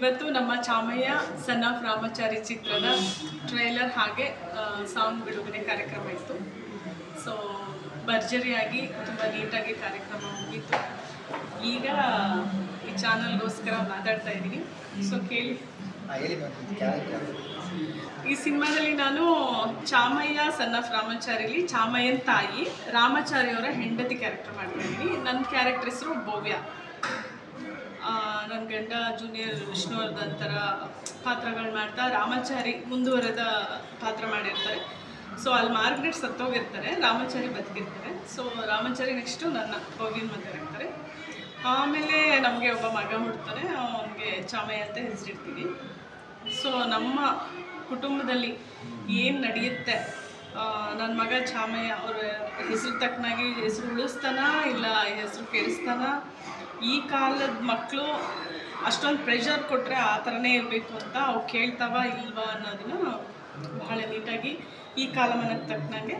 ಇವತ್ತು ನಮ್ಮ Chamayya son of Ramachari ಚಿತ್ರದ ಟ್ರೈಲರ್ ಹಾಗೆ ಸಾಂಗ್ ಬಿಡುಗಡೆ ಕಾರ್ಯಕ್ರಮ ಇತ್ತು. ಸೊ ಭರ್ಜರಿಯಾಗಿ ತುಂಬ ನೀಟಾಗಿ ಕಾರ್ಯಕ್ರಮ ಮುಗೀತು. ಈಗ ಈ ಚಾನಲ್ಗೋಸ್ಕರ ಮಾತಾಡ್ತಾ ಇದ್ದೀನಿ. ಸೊ ಕೇಳಿ. ಈ ಸಿನಿಮಾದಲ್ಲಿ ನಾನು ಚಾಮಯ್ಯ ಸನ್ ಆಫ್ ರಾಮಾಚಾರಿಲಿ ಚಾಮಯ್ಯನ ತಾಯಿ ರಾಮಾಚಾರಿ ಅವರ ಹೆಂಡತಿ ಕ್ಯಾರೆಕ್ಟರ್ ಮಾಡ್ತಾ ಇದ್ದೀನಿ. ನನ್ನ ಕ್ಯಾರೆಕ್ಟರ್ ಹೆಸರು ಭವ್ಯ. ನನ್ನ ಗಂಡ ಜೂನಿಯರ್ ವಿಷ್ಣುವರ್ಧನ್ ಥರ ಪಾತ್ರಗಳು ಮಾಡ್ತಾ ರಾಮಾಚಾರಿ ಮುಂದುವರೆದ ಪಾತ್ರ ಮಾಡಿರ್ತಾರೆ. ಸೊ ಅಲ್ಲಿ ಮಾರ್ಗ್ರೆಟ್ ಸತ್ತೋಗಿರ್ತಾರೆ, ರಾಮಾಚಾರಿ ಬದುಕಿರ್ತಾರೆ. ಸೊ ರಾಮಾಚಾರಿ ನೆಕ್ಸ್ಟು ನನ್ನ ಭವ್ಯನ ಮದುವೆ ಆಗ್ತಾರೆ. ಆಮೇಲೆ ನಮಗೆ ಒಬ್ಬ ಮಗ ಹುಡ್ತಾನೆ, ಅವನಿಗೆ ಚಾಮಯ್ಯ ಅಂತ ಹೆಸರಿಡ್ತೀವಿ. ಸೊ ನಮ್ಮ ಕುಟುಂಬದಲ್ಲಿ ಏನು ನಡೆಯುತ್ತೆ, ನನ್ನ ಮಗ ಚಾಮಯ್ಯ ಅವ್ರ ಹೆಸರು ತಕ್ಕನಾಗಿ ಹೆಸರು ಉಳಿಸ್ತಾನ ಇಲ್ಲ ಹೆಸರು ಕೆಡಿಸ್ತಾನ, ಈ ಕಾಲದ ಮಕ್ಕಳು ಅಷ್ಟೊಂದು ಪ್ರೆಷರ್ ಕೊಟ್ಟರೆ ಆ ಥರನೇ ಇರಬೇಕು ಅಂತ ಅವು ಕೇಳ್ತಾವ ಇಲ್ವಾ ಅನ್ನೋದನ್ನು ಬಹಳ ನೀಟಾಗಿ ಈ ಕಾಲಮಾನಕ್ಕೆ ತಕ್ಕನಾಗೆ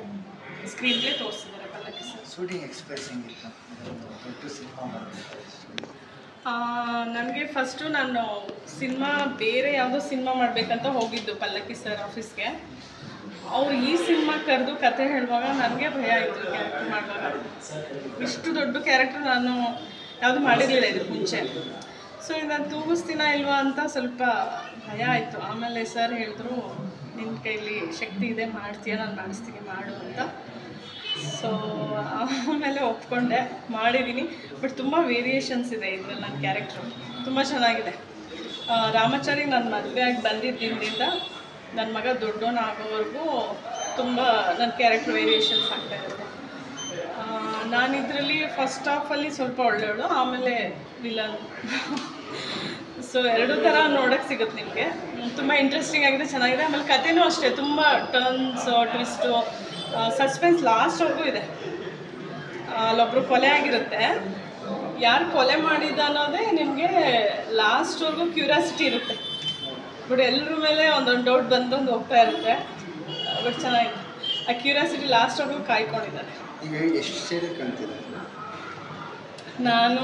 ಸ್ಕ್ರೀನ್ ಪ್ಲೇ ತೋರಿಸಿದ್ದಾರೆ ಪಲ್ಲಕ್ಕಿ ಸರ್. ಶೂಟಿಂಗ್ ಎಕ್ಸ್ಪ್ರೆಸ್ ಹೆಂಗಿತ್ತು? ನನಗೆ ಫಸ್ಟು ನಾನು ಸಿನಿಮಾ ಬೇರೆ ಯಾವುದೋ ಸಿನಿಮಾ ಮಾಡಬೇಕಂತ ಹೋಗಿದ್ದು ಪಲ್ಲಕ್ಕಿ ಸರ್ ಆಫೀಸ್ಗೆ. ಅವ್ರು ಈ ಸಿನಿಮಾ ಕರೆದು ಕತೆ ಹೇಳುವಾಗ ನನಗೆ ಭಯ ಆಯಿತು. ಕ್ಯಾರೆಕ್ಟರ್ ಮಾಡುವಾಗ ಇಷ್ಟು ದೊಡ್ಡ ಕ್ಯಾರೆಕ್ಟರ್ ನಾನು ಯಾವುದು ಮಾಡಿರಲಿಲ್ಲ ಇದಕ್ಕೆ ಮುಂಚೆ. ಸೊ ಇದನ್ನು ತೂಗಿಸ್ತೀನ ಇಲ್ವಾ ಅಂತ ಸ್ವಲ್ಪ ಭಯ ಆಯಿತು. ಆಮೇಲೆ ಸರ್ ಹೇಳಿದ್ರು, ನಿನ್ನ ಕೈಲಿ ಶಕ್ತಿ ಇದೆ, ಮಾಡ್ತೀಯ, ನಾನು ಮಾಡಿಸ್ತೀನಿ, ಮಾಡು ಅಂತ. ಸೊ ಆಮೇಲೆ ಒಪ್ಕೊಂಡೆ, ಮಾಡಿದ್ದೀನಿ. ಬಟ್ ತುಂಬ ವೇರಿಯೇಷನ್ಸ್ ಇದೆ ಇದರಲ್ಲಿ. ನನ್ನ ಕ್ಯಾರೆಕ್ಟ್ರು ತುಂಬ ಚೆನ್ನಾಗಿದೆ. ರಾಮಾಚಾರಿ ನನ್ನ ಮದುವೆ ಆಗಿ ಬಂದಿದ್ದರಿಂದ ನನ್ನ ಮಗ ದೊಡ್ಡವನಾಗೋವರೆಗೂ ತುಂಬ ನನ್ನ ಕ್ಯಾರೆಕ್ಟರ್ ವೇರಿಯೇಷನ್ಸ್ ಆಗ್ತಾ ಇರುತ್ತೆ. ನಾನು ಇದರಲ್ಲಿ ಫಸ್ಟ್ ಹಾಫಲ್ಲಿ ಸ್ವಲ್ಪ ಒಳ್ಳೆಯವಳು, ಆಮೇಲೆ ವಿಲನ್. ಸೊ ಎರಡೂ ಥರ ನೋಡೋಕ್ಕೆ ಸಿಗುತ್ತೆ ನಿಮಗೆ. ತುಂಬ ಇಂಟ್ರೆಸ್ಟಿಂಗ್ ಆಗಿದೆ, ಚೆನ್ನಾಗಿದೆ. ಆಮೇಲೆ ಕಥೆನೂ ಅಷ್ಟೇ, ತುಂಬ ಟರ್ನ್ಸು, ಟ್ವಿಸ್ಟು, ಸಸ್ಪೆನ್ಸ್ ಲಾಸ್ಟ್ವರೆಗೂ ಇದೆ. ಅಲ್ಲೊಬ್ಬರು ಕೊಲೆ ಆಗಿರುತ್ತೆ, ಯಾರು ಕೊಲೆ ಮಾಡಿದ ಅನ್ನೋದೇ ನಿಮಗೆ ಲಾಸ್ಟ್ವರೆಗೂ ಕ್ಯೂರಿಯಾಸಿಟಿ ಇರುತ್ತೆ. ಬಟ್ ಎಲ್ಲರ ಮೇಲೆ ಒಂದೊಂದು ಡೌಟ್ ಬಂದೊಂದು ಹೋಗ್ತಾ ಇರುತ್ತೆ. ಬಟ್ ಚೆನ್ನಾಗಿದೆ. ಆ ಕ್ಯೂರಿಯಾಸಿಟಿ ಲಾಸ್ಟ್ವರೆಗೂ ಕಾಯ್ಕೊಂಡಿದ್ದಾರೆ. ಎಷ್ಟು ಸೈಡ್ ಕಾಣ್ತಿದೆ? ನಾನು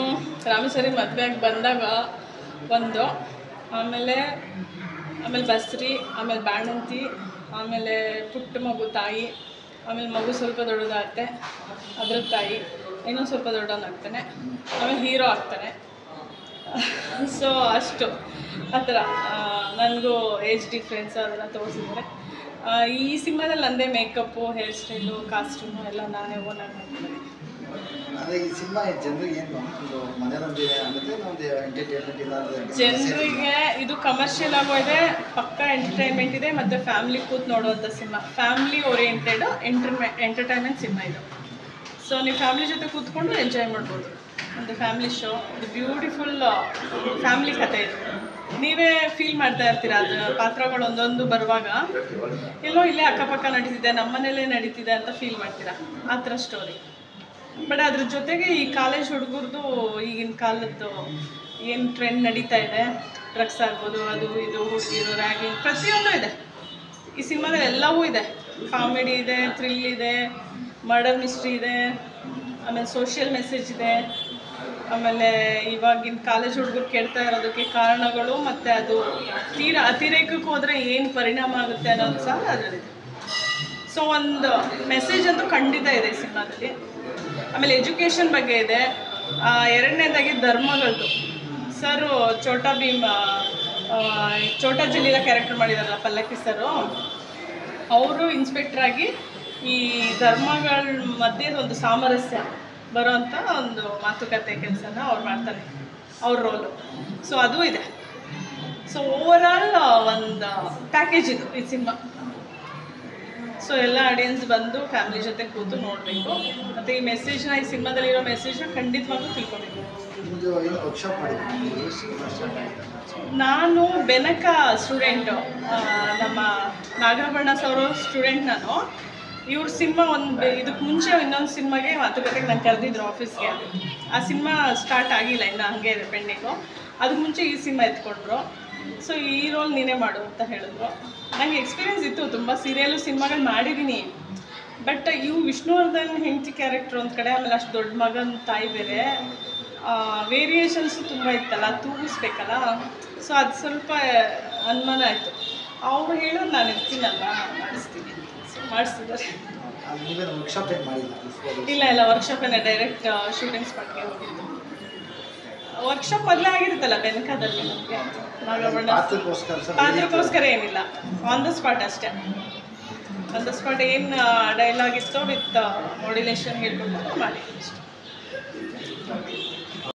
ರಾಮೇಶ್ವರಿ ಮದುವೆಯಾಗಿ ಬಂದಾಗ ಒಂದು, ಆಮೇಲೆ ಬಸ್ರಿ, ಆಮೇಲೆ ಬಾಣಂತಿ, ಆಮೇಲೆ ಪುಟ್ಟ ಮಗು ತಾಯಿ, ಆಮೇಲೆ ಮಗು ಸ್ವಲ್ಪ ದೊಡ್ಡದಾಗುತ್ತೆ, ಅದ್ರ ತಾಯಿ ಇನ್ನೂ ಸ್ವಲ್ಪ ದೊಡ್ಡವನಾಗ್ತಾನೆ, ಆಮೇಲೆ ಹೀರೋ ಆಗ್ತಾನೆ. ಸೊ ಅಷ್ಟು ಆ ಥರ ನನಗೂ ಏಜ್ ಡಿಫ್ರೆನ್ಸ್ ಅದೆಲ್ಲ ತೋರಿಸಿದ್ದಾರೆ. ಈ ಸಿನಿಮಾದಲ್ಲಿ ನಂದೇ ಮೇಕಪ್ಪು, ಹೇರ್ ಸ್ಟೈಲು, ಕಾಸ್ಟ್ಯೂಮು ಎಲ್ಲ ನಾನೇ ಓನಾಗಿ ಮಾಡ್ತೀನಿ. ಅಂದರೆ ಈ ಸಿನಿಮಾ ಜನರಿಗೆ ಏನು ಒಂದು ಮನೋರಂಜನೆ ಆಗುತ್ತೆ, ಒಂದು ಎಂಟರ್ಟೈನ್ಮೆಂಟ್ ಇಲ್ಲ? ಜನರಿಗೆ ಇದು ಕಮರ್ಷಿಯಲ್ ಆಗೋ ಇದೆ, ಪಕ್ಕ ಎಂಟರ್ಟೈನ್ಮೆಂಟ್ ಇದೆ, ಮತ್ತು ಫ್ಯಾಮ್ಲಿ ಕೂತ್ ನೋಡುವಂಥ cinema. Family oriented entertainment cinema ಇದು. ಸೊ ನೀವು ಫ್ಯಾಮ್ಲಿ ಜೊತೆ ಕೂತ್ಕೊಂಡು ಎಂಜಾಯ್ ಮಾಡ್ಬೋದು. ಒಂದು ಫ್ಯಾಮ್ಲಿ ಶೋ, ಇದು ಬ್ಯೂಟಿಫುಲ್ ಫ್ಯಾಮ್ಲಿ ಕಥೆ ಇದು. ನೀವೇ ಫೀಲ್ ಮಾಡ್ತಾ ಇರ್ತೀರ ಅದು ಪಾತ್ರಗಳು ಒಂದೊಂದು ಬರುವಾಗ, ಎಲ್ಲೋ ಇಲ್ಲೇ ಅಕ್ಕಪಕ್ಕ ನಡೀತಿದೆ, ನಮ್ಮನೇಲೇ ನಡೀತಿದೆ ಅಂತ ಫೀಲ್ ಮಾಡ್ತೀರಾ. ಆ ಥರ ಸ್ಟೋರಿ. ಬಟ್ ಅದ್ರ ಜೊತೆಗೆ ಈ ಕಾಲೇಜ್ ಹುಡುಗರದು ಈಗಿನ ಕಾಲದ್ದು ಏನು ಟ್ರೆಂಡ್ ನಡೀತಾ ಇದೆ, ಡ್ರಗ್ಸ್ ಆಗ್ಬೋದು, ಅದು ಇದು, ಹುಡುಗಿರು, ರ್ಯಾಗಿಂಗ್, ಪ್ರತಿಯೊಂದು ಇದೆ ಈ ಸಿನಿಮಾದಲ್ಲಿ. ಎಲ್ಲವೂ ಇದೆ. ಕಾಮಿಡಿ ಇದೆ, ಥ್ರಿಲ್ ಇದೆ, ಮರ್ಡರ್ ಮಿಸ್ಟ್ರಿ ಇದೆ, ಆಮೇಲೆ ಸೋಷಿಯಲ್ ಮೆಸೇಜ್ ಇದೆ, ಆಮೇಲೆ ಇವಾಗಿನ ಕಾಲೇಜ್ ಹುಡುಗರು ಕೇಳ್ತಾ ಇರೋದಕ್ಕೆ ಕಾರಣಗಳು, ಮತ್ತು ಅದು ಅತಿರೇಕಕ್ಕೆ ಹೋದರೆ ಏನು ಪರಿಣಾಮ ಆಗುತ್ತೆ ಅನ್ನೋದು ಸಹ ಅದರಲ್ಲಿದೆ. ಸೊ ಒಂದು ಮೆಸೇಜ್ ಅಂತೂ ಖಂಡಿತ ಇದೆ ಈ ಸಿನಿಮಾದಲ್ಲಿ. ಆಮೇಲೆ ಎಜುಕೇಷನ್ ಬಗ್ಗೆ ಇದೆ. ಎರಡನೇದಾಗಿ ಧರ್ಮಗಳದ್ದು. ಸರು ಛೋಟಾ ಭೀಮ್, ಛೋಟಾ ಜಲೀಲ ಕ್ಯಾರೆಕ್ಟರ್ ಮಾಡಿದಾರಲ್ಲ ಪಲ್ಲಕ್ಕಿ ಸರು, ಅವರು ಇನ್ಸ್ಪೆಕ್ಟ್ರಾಗಿ ಈ ಧರ್ಮಗಳ ಮಧ್ಯೆ ಒಂದು ಸಾಮರಸ್ಯ ಬರೋವಂಥ ಒಂದು ಮಾತುಕತೆ ಕೆಲಸನ ಅವ್ರು ಮಾಡ್ತಾರೆ, ಅವ್ರ ರೋಲು. ಸೊ ಅದು ಇದೆ. ಸೊ ಓವರಾಲ್ ಒಂದು ಪ್ಯಾಕೇಜ್ ಇದು ಈ ಸಿನಿಮಾ. ಸೊ ಎಲ್ಲ ಆಡಿಯನ್ಸ್ ಬಂದು ಫ್ಯಾಮಿಲಿ ಜೊತೆ ಕೂತು ನೋಡಬೇಕು. ಮತ್ತು ಈ ಮೆಸೇಜ್ನ, ಈ ಸಿನಿಮಾದಲ್ಲಿರೋ ಮೆಸೇಜ್ನ ಖಂಡಿತವಾಗ್ಲೂ ತಿಳ್ಕೊಬೇಕು. ನಾನು ಬೆನಕ ಸ್ಟೂಡೆಂಟು, ನಮ್ಮ ನಾಗರಬಣ್ಣ ಸರ್ ಸ್ಟೂಡೆಂಟ್ ನಾನು. ಇವ್ರ ಸಿನಿಮಾ ಇದಕ್ಕೆ ಮುಂಚೆ ಇನ್ನೊಂದು ಸಿನಿಮಾಗೆ ಮಾತುಕತೆಗೆ ನಾನು ಕರೆದಿದ್ರು ಆಫೀಸ್ಗೆ. ಆ ಸಿನಿಮಾ ಸ್ಟಾರ್ಟ್ ಆಗಿಲ್ಲ, ಇನ್ನು ಹಂಗೆ ಇದೆ ಪೆಂಡಿಂಗು. ಅದಕ್ಕೆ ಮುಂಚೆ ಈ ಸಿನಿಮಾ ಎತ್ಕೊಂಡ್ರು. ಸೊ ಈ ರೋಲ್ ನೀನೇ ಮಾಡು ಅಂತ ಹೇಳಿದ್ರು. ನನಗೆ ಎಕ್ಸ್ಪೀರಿಯೆನ್ಸ್ ಇತ್ತು, ತುಂಬ ಸೀರಿಯಲ್ಲು ಸಿನಿಮಾಗಳು ಮಾಡಿದ್ದೀನಿ. ಬಟ್ ಇವು ವಿಷ್ಣುವರ್ಧನ್ ಹೆಂಡತಿ ಕ್ಯಾರೆಕ್ಟ್ರ್ ಒಂದು ಕಡೆ, ಆಮೇಲೆ ಅಷ್ಟು ದೊಡ್ಡ ಮಗನ ತಾಯಿ ಬೇರೆ, ವೇರಿಯೇಷನ್ಸು ತುಂಬ ಇತ್ತಲ್ಲ, ತೂಗಿಸ್ಬೇಕಲ್ಲ. ಸೊ ಅದು ಸ್ವಲ್ಪ ಅನುಮಾನ ಆಯಿತು. ಅವ್ರು ಹೇಳೋರು ನಾನು ಇರ್ತೀನಲ್ಲ ಮಾಡಿಸ್ತೀನಿ, ಸೊ ಮಾಡಿಸ್ತಿದ್ದಾರೆ. ನೀವೇನು ವರ್ಕ್ಶಾಪ್ ಏನು ಮಾಡಿಲ್ಲ? ಇಲ್ಲ ವರ್ಕ್ಶಾಪೇನೆ, ಡೈರೆಕ್ಟ್ ಶೂಟಿಂಗ್ ಸ್ಪಾಟ್ಗೆ ಹೋಗಿದ್ದು. ವರ್ಕ್ಶಾಪ್ ಮೊದಲೇ ಆಗಿರುತ್ತಲ್ಲ ಬೆನಕದಲ್ಲಿ ನಮಗೆ, ನಾಗಬಣ್ಣ ಪಾತ್ರಕ್ಕೋಸ್ಕರ ಏನಿಲ್ಲ, ಆನ್ ದ ಸ್ಪಾಟ್ ಅಷ್ಟೇ. ಆನ್ ದ ಸ್ಪಾಟ್ ಏನು ಡೈಲಾಗ್ ಇತ್ತೋ ವಿತ್ ಮಾಡ್ಯುಲೇಷನ್ ಹೇಳ್ಕೊಂಡು ಮಾಡಿ ಅಷ್ಟೇ.